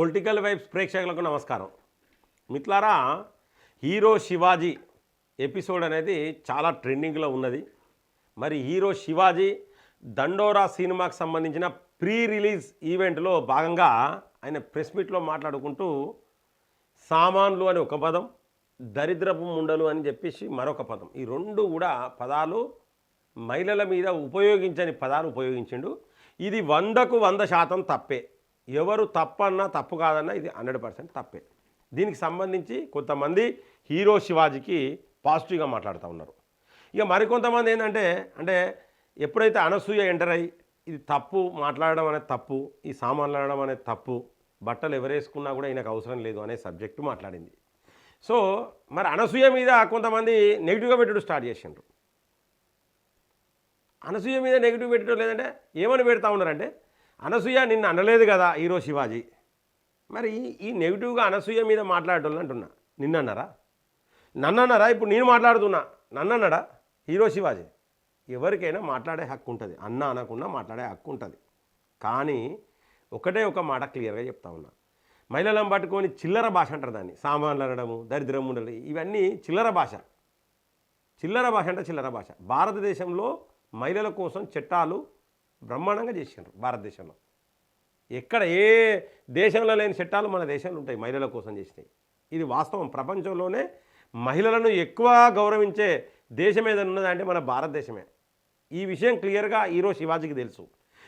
Political vibes ప్రేక్షకులకు నమస్కారం. మిత్రులారా, హీరో శివాజీ ఎపిసోడ్ అనేది చాలా ట్రెండింగ్లో ఉన్నది. మరి హీరో శివాజీ దండోరా సినిమాకి సంబంధించిన ప్రీ రిలీజ్ ఈవెంట్లో భాగంగా ఆయన ప్రెస్ మీట్లో మాట్లాడుకుంటూ సామాన్లు అని ఒక పదం, దరిద్రపు ముండలు అని చెప్పేసి మరొక పదం, ఈ రెండు కూడా పదాలు మహిళల మీద ఉపయోగించని పదాలు ఉపయోగించిండు. ఇది 100కు 100% తప్పే. ఎవరు తప్పన్నా తప్పు కాదన్నా ఇది 100% తప్పే. దీనికి సంబంధించి కొంతమంది హీరో శివాజీకి పాజిటివ్గా మాట్లాడుతూ ఉన్నారు. ఇక మరికొంతమంది ఏంటంటే ఎప్పుడైతే అనసూయ ఎంటర్ అయ్యి ఇది తప్పు, మాట్లాడడం అనేది తప్పు, ఈ సామాన్లు అనడం అనేది తప్పు, బట్టలు ఎవరేసుకున్నా కూడా ఈయనకు అవసరం లేదు అనే సబ్జెక్టు మాట్లాడింది. సో మరి అనసూయ మీద కొంతమంది నెగిటివ్గా పెట్టడం స్టార్ట్ చేసిండ్రు. అనసూయ మీద నెగిటివ్ పెట్టడం లేదంటే ఏమని పెడతా ఉన్నారంటే, అనసూయ నిన్ను అనలేదు కదా హీరో శివాజీ. మరి ఈ నెగిటివ్గా అనసూయ మీద మాట్లాడటం అంటున్నా, నిన్నన్నారా? నన్నన్నారా? ఇప్పుడు నేను మాట్లాడుతున్నా, నన్నన్నాడా హీరో శివాజీ? ఎవరికైనా మాట్లాడే హక్కు ఉంటుంది, అన్న అనకుండా మాట్లాడే హక్కు ఉంటుంది. కానీ ఒకటే ఒక మాట క్లియర్గా చెప్తా ఉన్నా, మహిళలను పట్టుకొని చిల్లర భాష అంటారు దాన్ని. సామాన్లు అనడము, దరిద్రం ఉండడం, ఇవన్నీ చిల్లర భాష. చిల్లర భాష అంటే చిల్లర భాష. భారతదేశంలో మహిళల కోసం చట్టాలు బ్రహ్మాండంగా చేసినారు. భారతదేశంలో ఎక్కడ ఏ దేశంలో లేని చట్టాలు మన దేశంలో ఉంటాయి, మహిళల కోసం చేసినాయి. ఇది వాస్తవం. ప్రపంచంలోనే మహిళలను ఎక్కువ గౌరవించే దేశం ఏదైనా ఉన్నదంటే మన భారతదేశమే. ఈ విషయం క్లియర్గా హీరో శివాజీకి తెలుసు.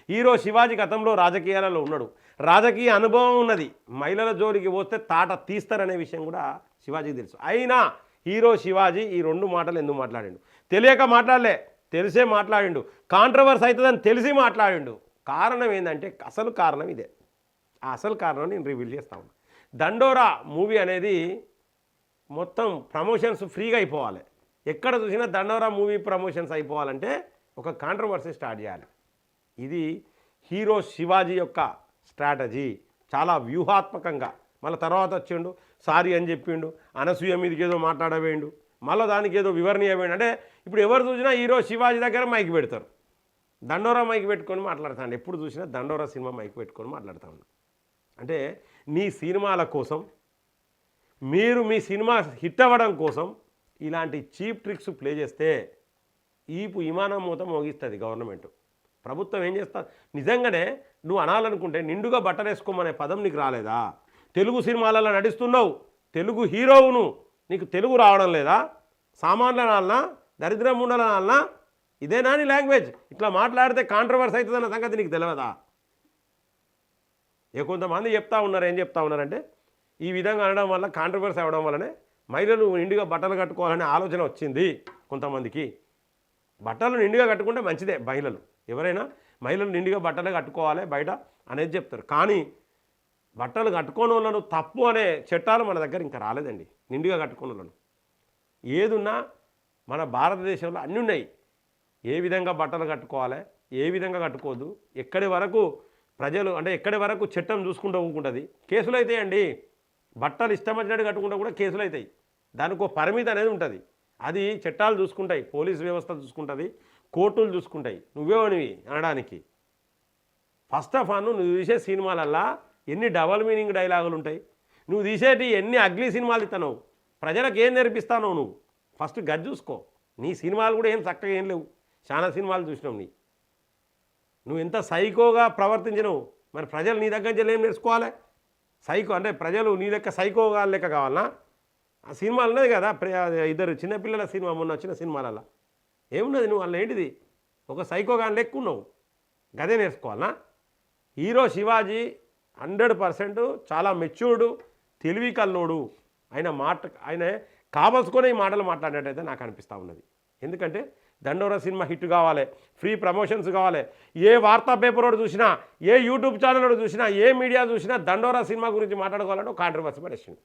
హీరో శివాజీ గతంలో రాజకీయాలలో ఉన్నాడు, రాజకీయ అనుభవం ఉన్నది. మహిళల జోలికి పోస్తే తాట తీస్తారనే విషయం కూడా శివాజీకి తెలుసు. అయినా హీరో శివాజీ ఈ రెండు మాటలు ఎందుకు మాట్లాడిండు? తెలియక మాట్లాడలే, తెలిసే మాట్లాడిండు. కాంట్రవర్సీ అవుతుందని తెలిసి మాట్లాడిండు. కారణం ఏంటంటే అసలు కారణం ఇదే. ఆ అసలు కారణం నేను రివీల్ చేస్తా ఉన్నా. దండోరా మూవీ అనేది మొత్తం ప్రమోషన్స్ ఫ్రీగా అయిపోవాలి. ఎక్కడ చూసినా దండోరా మూవీ ప్రమోషన్స్ అయిపోవాలంటే ఒక కాంట్రవర్సీ స్టార్ట్ చేయాలి. ఇది హీరో శివాజీ యొక్క స్ట్రాటజీ. చాలా వ్యూహాత్మకంగా. మళ్ళీ తర్వాత వచ్చిండు, సారీ అని చెప్పిండు, అనసూయ మీదకి ఏదో మాట్లాడవేయండు, మళ్ళీ దానికి ఏదో వివరణ ఇవ్వండి. అంటే ఇప్పుడు ఎవరు చూసినా హీరో శివాజీ దగ్గర మైక్ పెడతారు. దండోరా మైక్ పెట్టుకొని మాట్లాడతాను. ఎప్పుడు చూసినా దండోరా సినిమా మైక్ పెట్టుకొని మాట్లాడుతూ ఉన్నాను. అంటే నీ సినిమాల కోసం, మీరు మీ సినిమా హిట్ అవ్వడం కోసం ఇలాంటి చీప్ ట్రిక్స్ ప్లే చేస్తే విమానం మూత మోగిస్తుంది గవర్నమెంట్. ప్రభుత్వం ఏం చేస్తా? నిజంగానే నువ్వు అనాలనుకుంటే నిండుగా బట్టలు వేసుకోమనే పదం నీకు రాలేదా? తెలుగు సినిమాలలో నడుస్తున్నావు, తెలుగు హీరోవును, నీకు తెలుగు రావడం లేదా? సామాన్ల నాలనా, దరిద్రం ఉండాల నాలనా? ఇదేనా నీ లాంగ్వేజ్? ఇట్లా మాట్లాడితే కాంట్రవర్సీ అవుతుందన్న సంగతి నీకు తెలియదా? కొంతమంది చెప్తా ఉన్నారు, ఏం చెప్తా ఉన్నారంటే ఈ విధంగా అనడం వల్ల, కాంట్రవర్సీ అవ్వడం వల్లనే మహిళలు నిండుగా బట్టలు కట్టుకోవాలనే ఆలోచన వచ్చింది కొంతమందికి. బట్టలు నిండుగా కట్టుకుంటే మంచిదే. ఎవరైనా మహిళలు నిండుగా బట్టలు కట్టుకోవాలి బయట అనేది చెప్తారు. కానీ బట్టలు కట్టుకోని వాళ్ళను తప్పు అనే చట్టాలు మన దగ్గర ఇంకా రాలేదండి. నిండుగా కట్టుకోని వాళ్ళను ఏదున్నా మన భారతదేశంలో అన్నీ ఉన్నాయి. ఏ విధంగా బట్టలు కట్టుకోవాలి, ఏ విధంగా కట్టుకోవద్దు, ఎక్కడి వరకు ప్రజలు అంటే ఎక్కడి వరకు చట్టం చూసుకుంటూ ఊరుకుంటుంది. కేసులు అవుతాయండి. బట్టలు ఇష్టం వచ్చినట్టు కట్టుకుంటూ కూడా కేసులు అవుతాయి. దానికి ఒక పరిమితి అనేది ఉంటుంది. అది చట్టాలు చూసుకుంటాయి, పోలీస్ వ్యవస్థ చూసుకుంటుంది, కోర్టులు చూసుకుంటాయి. నువ్వేమనివి అనడానికి? ఫస్ట్ ఆఫ్ ఆల్ నువ్వు తీసే సినిమాలల్లా ఎన్ని డబల్ మీనింగ్ డైలాగులు ఉంటాయి. నువ్వు తీసేటి ఎన్ని అగ్లీ సినిమాలు ఇస్తావు, ప్రజలకు ఏం నేర్పిస్తానో నువ్వు ఫస్ట్ గది చూసుకో. నీ సినిమాలు కూడా ఏం చక్కగా ఏం లేవు. చాలా సినిమాలు చూసినావు. నువ్వు ఎంత సైకోగా ప్రవర్తించినవు. మరి ప్రజలు నీ దగ్గర నుంచి ఏం నేర్చుకోవాలి? సైకో అంటే ప్రజలు నీ లెక్క సైకోగా లెక్క కావాలన్నా? ఆ సినిమాలు ఉన్నది కదా, ఇద్దరు చిన్నపిల్లల సినిమా, మొన్న వచ్చిన సినిమాలలో ఏమున్నది? నువ్వు వాళ్ళ ఏంటిది ఒక సైకోగా లెక్క ఉన్నావు. గదే నేర్చుకోవాలన్నా? హీరో శివాజీ 100% చాలా మెచ్యూర్డు, తెలివి కల్లోడు. ఆయన కావలసుకొని ఈ మాటలు మాట్లాడినట్టయితే నాకు అనిపిస్తూ ఉన్నది. ఎందుకంటే దండోరా సినిమా హిట్ కావాలి, ఫ్రీ ప్రమోషన్స్ కావాలి. ఏ వార్తా పేపర్ వాడు చూసినా, ఏ యూట్యూబ్ ఛానల్ వాడు చూసినా, ఏ మీడియా చూసినా దండోరా సినిమా గురించి మాట్లాడుకోవాలంటే కాంట్రవర్సీ పడేసింది.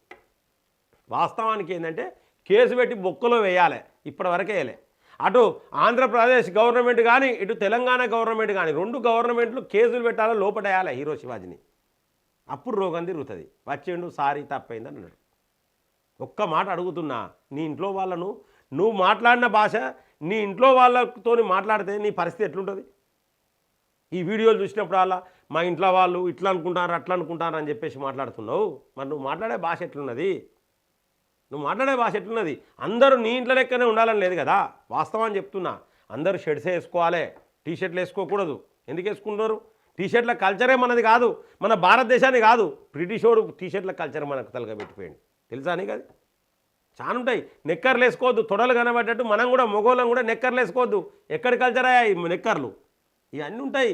వాస్తవానికి ఏంటంటే కేసు పెట్టి బొక్కలో వేయాలి. ఇప్పటివరకే వేయలే. అటు ఆంధ్రప్రదేశ్ గవర్నమెంట్ కానీ, ఇటు తెలంగాణ గవర్నమెంట్ కానీ, రెండు గవర్నమెంట్లు కేసులు పెట్టాలో లోపడేయాలి హీరో శివాజీని. అప్పుడు రోగం తిరుగుతుంది. వచ్చిండు, సారీ తప్పైందని అన్నాడు. ఒక్క మాట అడుగుతున్నా, నీ ఇంట్లో వాళ్ళను నువ్వు మాట్లాడిన భాష నీ ఇంట్లో వాళ్ళతో మాట్లాడితే నీ పరిస్థితి ఎట్లుంటుంది? ఈ వీడియోలు చూసినప్పుడు అలా మా ఇంట్లో వాళ్ళు ఇట్లా అనుకుంటారు అట్లా అనుకుంటారు అని చెప్పేసి మాట్లాడుతున్నావు. మరి నువ్వు మాట్లాడే భాష ఎట్లున్నది? నువ్వు మాట్లాడే భాష ఎట్లున్నది? అందరూ నీ ఇంట్లో లెక్కనే ఉండాలని లేదు కదా. వాస్తవాన్ని చెప్తున్నా. అందరూ షర్ట్సే వేసుకోవాలి, టీషర్ట్లు వేసుకోకూడదు. ఎందుకు వేసుకుంటున్నారు? టీషర్ట్ల కల్చరే మనది కాదు, మన భారతదేశాన్ని కాదు. బ్రిటిష్ వాడు టీషర్ట్ల కల్చర్ మనకు తలగబెట్టిపోయింది. తెలుసా నీకు? అది చాలా ఉంటాయి. నెక్కర్లు వేసుకోవద్దు, తొడలు కనబడ్డట్టు మనం కూడా మగోళ్ళం కూడా నెక్కర్లు వేసుకోవద్దు. ఎక్కడి కల్చర్ అయ్యాయి నెక్కర్లు? ఇవన్నీ ఉంటాయి.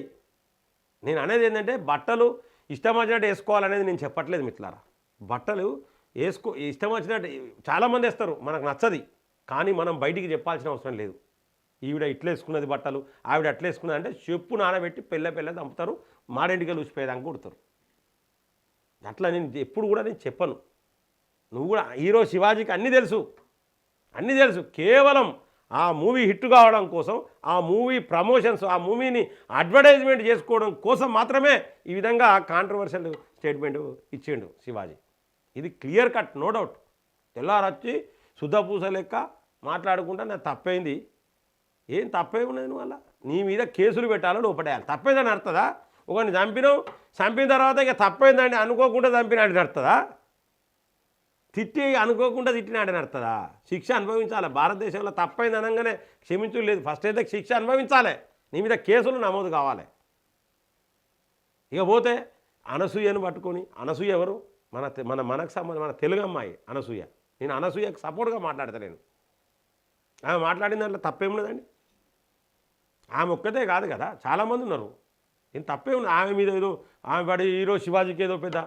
నేను అనేది ఏంటంటే బట్టలు ఇష్టం వచ్చినట్టు వేసుకోవాలనేది నేను చెప్పట్లేదు మిత్రులారా. బట్టలు ఇష్టం వచ్చినట్టు చాలామంది వేస్తారు, మనకు నచ్చది. కానీ మనం బయటికి చెప్పాల్సిన అవసరం లేదు. ఈవిడ ఇట్లా వేసుకున్నది బట్టలు, ఆవిడ అట్లా వేసుకున్నది అంటే చెప్పు నానబెట్టి పెళ్ళ దంపుతారు, మాడెంటికలు ఊసిపోయేదాకా కొడతారు. అట్లా నేను ఎప్పుడు కూడా నేను చెప్పను. నువ్వు కూడా హీరో శివాజీకి అన్నీ తెలుసు. కేవలం ఆ మూవీ హిట్ కావడం కోసం, ఆ మూవీ ప్రమోషన్స్, ఆ మూవీని అడ్వర్టైజ్మెంట్ చేసుకోవడం కోసం మాత్రమే ఈ విధంగా కాంట్రవర్షియల్ స్టేట్మెంట్ ఇచ్చిండు శివాజీ. ఇది క్లియర్ కట్, నో డౌట్. తెల్లారొచ్చి శుద్ధపూస లెక్క మాట్లాడుకుంటా నాకు తప్పైంది. ఏం తప్పే ఉన్నది? నువ్వు అలా నీ మీద కేసులు పెట్టాలని లోపడేయాలి. తప్పేదని అర్థదా? ఒకరిని చంపిన తర్వాత ఇక తప్పైందండి అనుకోకుండా చంపినాడని అర్థదా? తిట్టి అనుకోకుండా తిట్టినాడని అర్థదా? శిక్ష అనుభవించాలి. భారతదేశంలో తప్పైంది అనగానే క్షమించు లేదు. ఫస్ట్ అయితే శిక్ష అనుభవించాలి, నీ మీద కేసులు నమోదు కావాలి. ఇక పోతే అనసూయను పట్టుకొని, అనసూయ ఎవరు? మనకు సంబంధం, మన తెలుగు అమ్మాయి అనసూయ. నేను అనసూయకు సపోర్ట్గా మాట్లాడతలేను. ఆమె మాట్లాడిన దాంట్లో తప్పేమున్నదండి? ఆమె ఒక్కతే కాదు కదా, చాలామంది ఉన్నారు. ఏం తప్పే ఉంది ఆమె మీద? ఏదో ఆమె పడి హీరో శివాజీకి ఏదో పెద్ద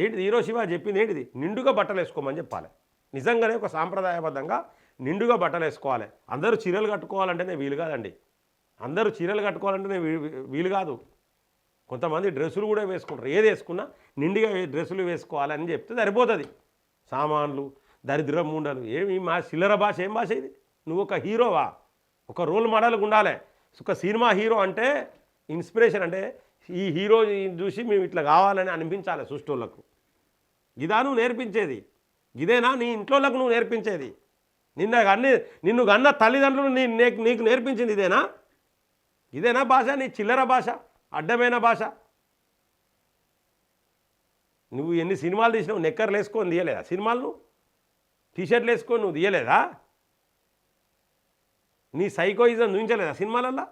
ఏంటిది? హీరో శివాజీ చెప్పింది ఏంటిది? నిండుగా బట్టలు వేసుకోమని చెప్పాలి. నిజంగానే ఒక సాంప్రదాయబద్ధంగా నిండుగా బట్టలు వేసుకోవాలి. అందరూ చీరలు కట్టుకోవాలంటేనే వీలు కాదండి. అందరూ చీరలు కట్టుకోవాలంటేనే వీలు కాదు. కొంతమంది డ్రెస్సులు కూడా వేసుకుంటారు. ఏది వేసుకున్నా నిండుగా డ్రెస్సులు వేసుకోవాలని చెప్తే సరిపోతుంది. సామాన్లు, దరిద్రం ఉండలు ఏమి మా చిల్లర భాష. ఏం భాష ఇది? నువ్వు ఒక హీరోవా? ఒక రోల్ మోడల్గా ఉండాలి. ఒక సినిమా హీరో అంటే ఇన్స్పిరేషన్, అంటే ఈ హీరో చూసి మేము ఇట్లా కావాలని అనిపించాలి సృష్టిలకు. ఇదా నువ్వు నేర్పించేది? ఇదేనా నీ ఇంట్లోకి నువ్వు నేర్పించేది? నిన్ను కన్న తల్లిదండ్రులు నీకు నేర్పించింది ఇదేనా భాష? నీ చిల్లర భాష, అడ్డమైన భాష. నువ్వు ఎన్ని సినిమాలు తీసినావు? నెక్కర్లు వేసుకొని తీయలేదా సినిమాలు? నువ్వు టీషర్ట్లు వేసుకొని నువ్వు తీయలేదా? నీ సైకోయిజం చూపించలేదా సినిమాలల్లో?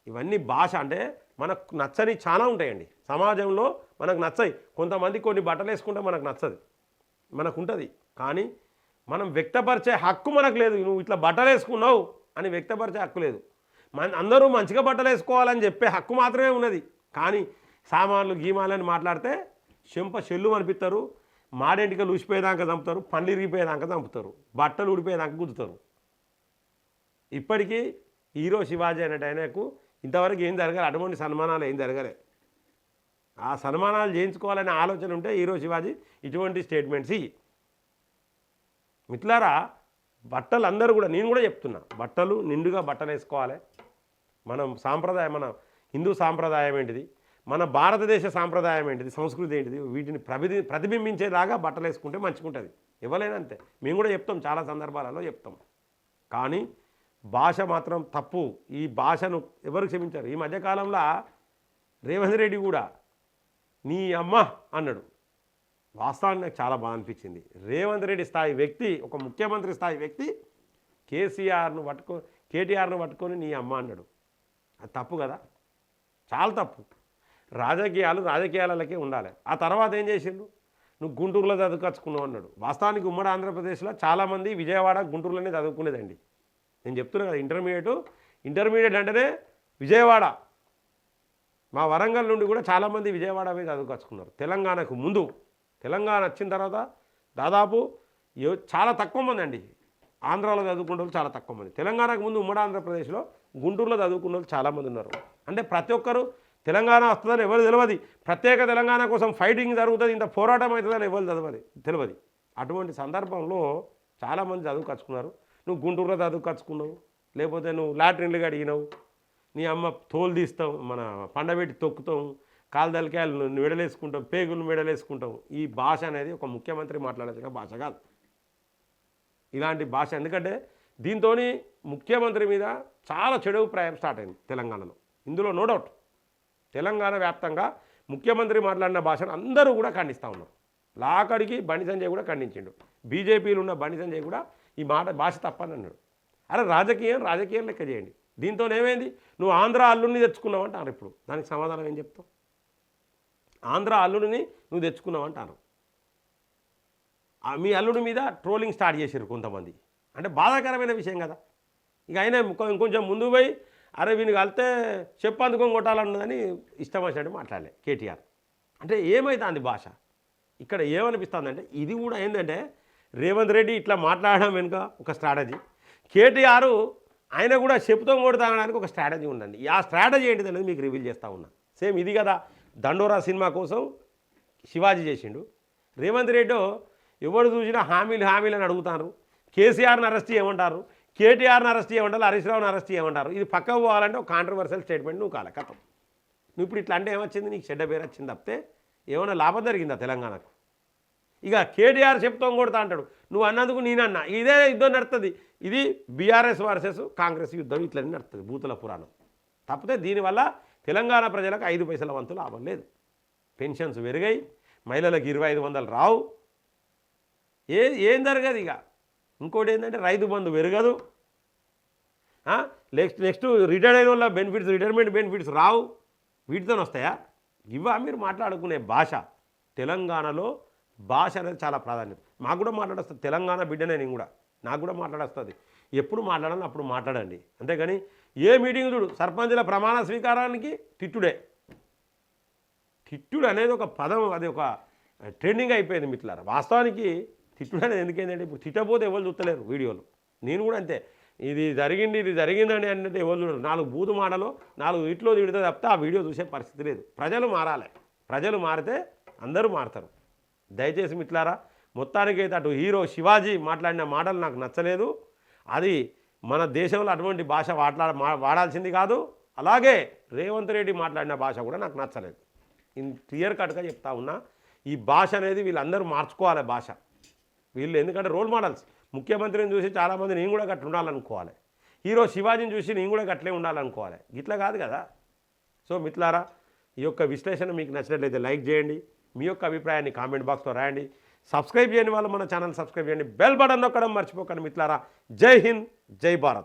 ఇవన్నీ భాష. అంటే మనకు నచ్చని చాలా ఉంటాయండి సమాజంలో. మనకు నచ్చాయి కొంతమంది, కొన్ని బట్టలు వేసుకుంటే మనకు నచ్చదు, మనకు ఉంటుంది. కానీ మనం వ్యక్తపరిచే హక్కు మనకు లేదు. నువ్వు ఇట్లా బట్టలు వేసుకున్నావు అని వ్యక్తపరిచే హక్కు లేదు. అందరూ మంచిగా బట్టలు వేసుకోవాలని చెప్పే హక్కు మాత్రమే ఉన్నది. కానీ సామాన్లు గీమాలని మాట్లాడితే చెల్లు అనిపిస్తారు, మాడెంటికలు ఊసిపోయేదాకా చంపుతారు, పండ్లు ఇరిగిపోయేదాకా చంపుతారు, బట్టలు ఊడిపోయేదాకా గుద్దుతారు. ఇప్పటికీ హీరో శివాజీ అనేట ఆయనకు ఇంతవరకు ఏం జరగాలి, అటువంటి సన్మానాలు ఏం జరగలే. ఆ సన్మానాలు చేయించుకోవాలనే ఆలోచన ఉంటే హీరో శివాజీ ఇటువంటి స్టేట్మెంట్స్ మిత్రులారా. బట్టలు అందరూ కూడా, నేను కూడా చెప్తున్నా, బట్టలు నిండుగా బట్టలు వేసుకోవాలి. మనం సాంప్రదాయం, మన హిందూ సాంప్రదాయం ఏంటిది, మన భారతదేశ సాంప్రదాయం ఏంటిది, సంస్కృతి ఏంటిది, వీటిని ప్రతిబింబించేలాగా బట్టలు వేసుకుంటే మంచిగుంటుంది. ఎవరైనా అంతే, మేము కూడా చెప్తాం, చాలా సందర్భాలలో చెప్తాం. కానీ భాష మాత్రం తప్పు. ఈ భాషను ఎవరు క్షమించారు? ఈ మధ్యకాలంలో రేవంత్ రెడ్డి కూడా నీ అమ్మ అన్నాడు. వాస్తవానికి నాకు చాలా బాగా అనిపించింది. రేవంత్ రెడ్డి స్థాయి వ్యక్తి, ఒక ముఖ్యమంత్రి స్థాయి వ్యక్తి కేటీఆర్ను పట్టుకొని నీ అమ్మ అన్నాడు. అది తప్పు కదా, చాలా తప్పు. రాజకీయాలకే ఉండాలి. ఆ తర్వాత ఏం చేసిండు? నువ్వు గుంటూరులో చదువుకొచ్చుకున్నావు అన్నాడు. వాస్తవానికి ఉమ్మడి ఆంధ్రప్రదేశ్లో చాలామంది విజయవాడ, గుంటూరులోనే చదువుకునేదండి. నేను చెప్తున్నా కదా, ఇంటర్మీడియట్ అంటేనే విజయవాడ. మా వరంగల్ నుండి కూడా చాలామంది విజయవాడ పోయి చదువుకొచ్చుకున్నారు. తెలంగాణకు ముందు, తెలంగాణ వచ్చిన తర్వాత దాదాపు చాలా తక్కువ మంది అండి ఆంధ్రాలో చదువుకున్న వాళ్ళు, చాలా తక్కువ మంది. తెలంగాణకు ముందు ఉమ్మడి ఆంధ్రప్రదేశ్లో గుంటూరులో చదువుకున్న వాళ్ళు చాలామంది ఉన్నారు. అంటే ప్రతి ఒక్కరు తెలంగాణ వస్తుందని ఎవరు తెలియదు, ప్రత్యేక తెలంగాణ కోసం ఫైటింగ్ జరుగుతుంది, ఇంత పోరాటం అవుతుందని ఎవరు తెలియదు. అటువంటి సందర్భంలో చాలామంది చదువుకొచ్చుకున్నారు. నువ్వు గుంటూరులో చదువుకొచ్చుకున్నావు, లేకపోతే నువ్వు లాట్రిన్లు అడిగినావు, నీ అమ్మ తోలు తీస్తావు, మన పండబెట్టి తొక్కుతావు, కాలుదలకాయలు మెడలేసుకుంటాం, పేగులు మెడలేసుకుంటాం. ఈ భాష అనేది ఒక ముఖ్యమంత్రి మాట్లాడాల్సిన భాష కాదు ఇలాంటి భాష. ఎందుకంటే దీంతో ముఖ్యమంత్రి మీద చాలా చెడు అభిప్రాయం స్టార్ట్ అయింది తెలంగాణలో. ఇందులో నో డౌట్. తెలంగాణ వ్యాప్తంగా ముఖ్యమంత్రి మాట్లాడిన భాషను అందరూ కూడా ఖండిస్తూ ఉన్నారు. లాకడికి బండి సంజయ్ కూడా ఖండించిండు. బీజేపీలో ఉన్న బండి సంజయ్ కూడా ఈ భాష తప్పని అన్నాడు. అరే రాజకీయం లెక్క చేయండి. దీంతో ఏమైంది? నువ్వు ఆంధ్ర అల్లుడిని తెచ్చుకున్నావు అంటారు. ఇప్పుడు దానికి సమాధానం ఏం చెప్తావు? ఆంధ్ర అల్లుడిని నువ్వు తెచ్చుకున్నావు అంటారు. మీ అల్లుడి మీద ట్రోలింగ్ స్టార్ట్ చేశారు కొంతమంది. అంటే బాధాకరమైన విషయం కదా. ఇక అయినా ఇంకొంచెం ముందు పోయి అరే వీని కలితే చెప్పు అందుకొని కొట్టాలన్నదని ఇష్టం వచ్చినట్టు మాట్లాడలే కేటీఆర్. అంటే ఏమవుతుంది భాష? ఇక్కడ ఏమనిపిస్తుంది అంటే ఇది కూడా ఏంటంటే రేవంత్ రెడ్డి ఇట్లా మాట్లాడడం వెనుక ఒక స్ట్రాటజీ, కేటీఆర్ ఆయన కూడా చెప్పుతో కొడతాడానికి ఒక స్ట్రాటజీ ఉందండి. ఆ స్ట్రాటజీ ఏంటిది అనేది మీకు రివీల్ చేస్తూ ఉన్నా. సేమ్ ఇది కదా, దండోరా సినిమా కోసం శివాజీ చేసిండు. రేవంత్ రెడ్డి ఎవరు చూసినా హామీలు అని అడుగుతారు. కేసీఆర్ని అరెస్ట్ చేయమంటారు, కేటీఆర్ని అరెస్ట్ చేయమంటారు, హరీష్ రావుని అరెస్ట్ చేయమంటారు. ఇది పక్కకు పోవాలంటే ఒక కాంట్రవర్షియల్ స్టేట్మెంట్ నువ్వు కాలే కథం. నువ్వు ఇప్పుడు ఇట్లా అంటే ఏమొచ్చింది? నీకు చెడ్డ పేరు వచ్చింది తప్పితే ఏమైనా లాభం జరిగిందా తెలంగాణకు? ఇక కేటీఆర్ చెప్తాం కొడతా అంటాడు. నువ్వు అన్నందుకు నేనన్నా. ఇదే యుద్ధం నడుస్తుంది. ఇది బీఆర్ఎస్ వర్సెస్ కాంగ్రెస్ యుద్ధం ఇట్లనే నడుస్తుంది, భూతుల పురాణం. తప్పితే దీనివల్ల తెలంగాణ ప్రజలకు 5 పైసల వంతు లాభం లేదు. పెన్షన్స్ పెరిగాయి, మహిళలకు 2500 రావు, ఏం జరగదు. ఇక ఇంకోటి ఏంటంటే రైతు బంధు పెరగదు. నెక్స్ట్ రిటైర్డ్ అయిన వాళ్ళ బెనిఫిట్స్, రిటైర్మెంట్ బెనిఫిట్స్ రావు. వీటితో వస్తాయా? ఇవా మీరు మాట్లాడుకునే భాష? తెలంగాణలో భాష అనేది చాలా ప్రాధాన్యత. మాకు కూడా మాట్లాడొస్తుంది, తెలంగాణ బిడ్డనే నేను కూడా, నాకు కూడా మాట్లాడొస్తుంది. ఎప్పుడు మాట్లాడాలి అప్పుడు మాట్లాడండి. అంతేగాని ఏ మీటింగ్ చూడు సర్పంచుల ప్రమాణ స్వీకారానికి తిట్టుడు అనేది ఒక పదం, అది ఒక ట్రెండింగ్ అయిపోయింది మిత్రులారా. వాస్తవానికి తిట్టుడు అనేది ఎందుకైందంటే ఇప్పుడు తిట్టపోతే ఎవరు చూస్తలేరు వీడియోలు. నేను కూడా అంతే, ఇది జరిగిందని అంటే ఎవరు చూడరు. 4 బూతు మాటలు 4 ఇట్లో తిడితే తప్పితే ఆ వీడియో చూసే పరిస్థితి లేదు. ప్రజలు మారాలి. ప్రజలు మారితే అందరూ మారుతారు. దయచేసి మిత్రులారా, మొత్తానికైతే అటు హీరో శివాజీ మాట్లాడిన మాటలు నాకు నచ్చలేదు. అది మన దేశంలో అటువంటి భాష వాడాల్సింది కాదు. అలాగే రేవంత్ రెడ్డి మాట్లాడిన భాష కూడా నాకు నచ్చలేదు. క్లియర్ కట్గా చెప్తా ఉన్నా. ఈ భాష అనేది వీళ్ళందరూ మార్చుకోవాలి భాష. వీళ్ళు ఎందుకంటే రోల్ మోడల్స్. ముఖ్యమంత్రిని చూసి చాలామంది నేను కూడా గట్ల ఉండాలనుకోవాలి. హీరో శివాజీని చూసి నేను కూడా గట్లే ఉండాలనుకోవాలి. ఇట్లా కాదు కదా. సో మిత్రులారా, ఈ యొక్క విశ్లేషణ మీకు నచ్చినట్లయితే లైక్ చేయండి. మీ యొక్క అభిప్రాయాన్ని కామెంట్ బాక్స్లో రాయండి. సబ్స్క్రైబ్ చేయని వాళ్ళు మన ఛానల్ సబ్స్క్రైబ్ చేయండి. బెల్ బటన్ నొక్కడం మర్చిపోకండి మిత్రులారా. జై హింద్, జై భారత్.